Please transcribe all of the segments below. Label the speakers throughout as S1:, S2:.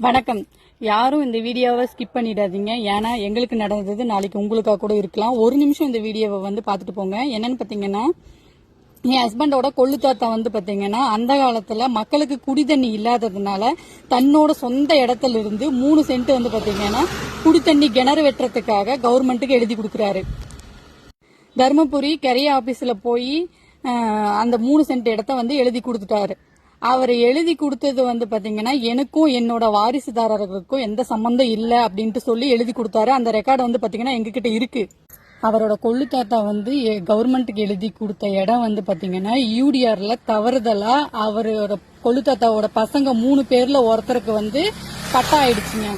S1: வணக்கம். யாரும் இந்த வீடியோவை ஸ்கிப் பண்ணிடாதீங்க. ஏன்னா எங்களுக்கு நடந்தது நாளைக்கு உங்களுக்காக கூட இருக்கலாம். ஒரு நிமிஷம் இந்த வீடியோவை பார்த்துட்டு போங்க. என்னன்னு பாத்தீங்கன்னா, என் ஹஸ்பண்டோட கொள்ளு தாத்தா பாத்தீங்கன்னா அந்த காலத்துல மக்களுக்கு குடி தண்ணி இல்லாததுனால தன்னோட சொந்த இடத்துல இருந்து 3 சென்ட் பாத்தீங்கன்னா குடி தண்ணி கிணறு வெட்டுறதுக்காக கவர்மெண்ட்டுக்கு எழுதி கொடுக்கறாரு. தர்மபுரி கரையா ஆபீஸ்ல போய் அந்த 3 சென்ட் இடத்த எழுதி கொடுத்துட்டாரு. அவர் எழுதி கொடுத்தது பாத்தீங்கன்னா எனக்கும் என்னோட வாரிசுதாரர்களுக்கும் எந்த சம்பந்தம் இல்ல அப்படின்ட்டு சொல்லி எழுதி கொடுத்தாரு. அந்த ரெக்கார்டு பாத்தீங்கன்னா எங்ககிட்ட இருக்கு. அவரோட கொள்ளு தாத்தா கவர்மெண்ட்டுக்கு எழுதி கொடுத்த இடம் பாத்தீங்கன்னா யூடிஆர்ல தவறுதலா அவரோட கொள்ளு தாத்தாவோட பசங்க 3 பேர்ல ஒருத்தருக்கு பட்டா ஆயிடுச்சுங்க.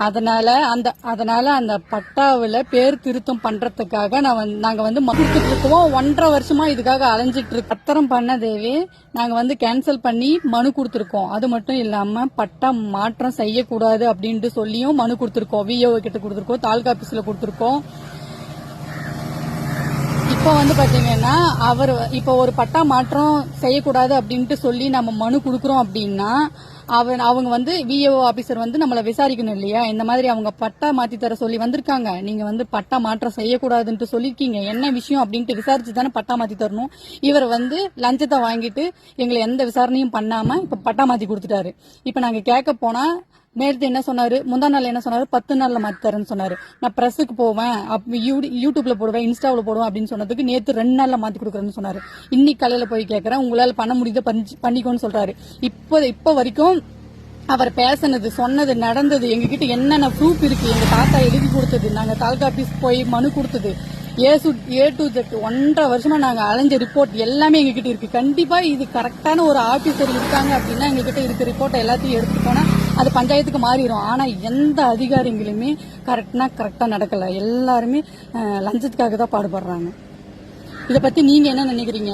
S1: அதனால அந்த பட்டாவில பேர் திருத்தம் பண்றதுக்காக நாங்க கொடுத்துட்டு இருக்கோம். 1.5 வருஷமா இதுக்காக அலைஞ்சிட்டு இருக்கு. பத்திரம் பண்ணதேவே நாங்க கேன்சல் பண்ணி மனு கொடுத்திருக்கோம். அது மட்டும் இல்லாம பட்டா மாற்றம் செய்யக்கூடாது அப்படின்ட்டு சொல்லியும் மனு கொடுத்திருக்கோம். விஓ கிட்ட கொடுத்திருக்கோம், தாலுகா ஆபீஸ்ல கொடுத்திருக்கோம். இப்போ பாத்தீங்கன்னா இப்ப ஒரு பட்டா மாற்றம் செய்யக்கூடாது அப்படின்ட்டு சொல்லி நம்ம மனு கொடுக்கறோம் அப்படின்னா அவங்க விஏஓ ஆபீசர் நம்மள விசாரிக்கணும் இல்லையா? இந்த மாதிரி அவங்க பட்டா மாத்தி தர சொல்லி வந்திருக்காங்க, நீங்க பட்டா மாற்றம் செய்யக்கூடாதுன்னு சொல்லிருக்கீங்க, என்ன விஷயம் அப்படின்ட்டு விசாரிச்சு தானே பட்டா மாத்தி தரணும். இவர் லஞ்சத்தை வாங்கிட்டு எங்களை எந்த விசாரணையும் பண்ணாம இப்ப பட்டா மாத்தி கொடுத்துட்டாரு. இப்ப நாங்க கேட்க போனா நேரத்து என்ன சொன்னாரு, முந்தா நாள் என்ன சொன்னாரு, 10 நாள்ல மாத்தி தரேன்னு சொன்னாரு. நான் பிரஸுக்கு போவேன், யூடியூப்ல போடுவேன், இன்ஸ்டாவில் போடுவேன் அப்படின்னு சொன்னதுக்கு நேத்து 2 நாள்ல மாத்தி கொடுக்குறேன்னு சொன்னாரு. இன்னைக்கு காலையில போய் கேட்கறேன், உங்களால பண்ண முடியுத பண்ணிக்கோன்னு சொல்றாரு. இப்ப வரைக்கும் அவர் பேசினது, சொன்னது, நடந்தது, எங்ககிட்ட என்னென்ன ப்ரூஃப் இருக்கு, எங்க தாத்தா எழுதி கொடுத்தது, நாங்க தாலுகா ஆபீஸ் போய் மனு கொடுத்தது, A to Z 1.5 வருஷமா நாங்க அலைஞ்ச ரிப்போர்ட் எல்லாமே எங்ககிட்ட இருக்கு. கண்டிப்பா இது கரெக்டான ஒரு ஆபீசர் இருக்காங்க அப்படின்னா எங்ககிட்ட இருக்க ரிப்போர்ட் எல்லாத்தையும் எடுத்துட்டு போனா அது பஞ்சாயத்துக்கு மாறிடும். ஆனா எந்த அதிகாரிகளுமே கரெக்டா நடக்கல. எல்லாருமே லஞ்சத்துக்காக தான் பாடுபடுறாங்க. இத பத்தி நீங்க என்ன நினைக்கிறீங்க?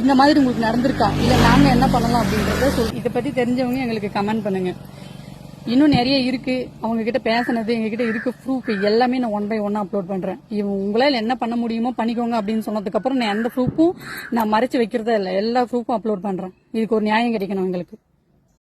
S1: இந்த மாதிரி உங்களுக்கு நடந்திருக்கா, இல்ல நாங்க என்ன பண்ணலாம் அப்படின்றத இதை பத்தி தெரிஞ்சவங்க எங்களுக்கு கமெண்ட் பண்ணுங்க. இன்னும் நிறைய இருக்கு, அவங்க கிட்ட பேசினது எங்ககிட்ட இருக்கு, ப்ரூஃப் எல்லாமே நான் 1 by 1 அப்லோட் பண்றேன். உங்களால என்ன பண்ண முடியுமோ பண்ணிக்கோங்க அப்படின்னு சொன்னதுக்கு அப்புறம் நான் எந்த ப்ரூஃபும் நான் மறைச்சு வைக்கிறதா இல்லை, எல்லா ப்ரூஃபும் அப்லோட் பண்றேன். இதுக்கு ஒரு நியாயம் கிடைக்கணும் எங்களுக்கு.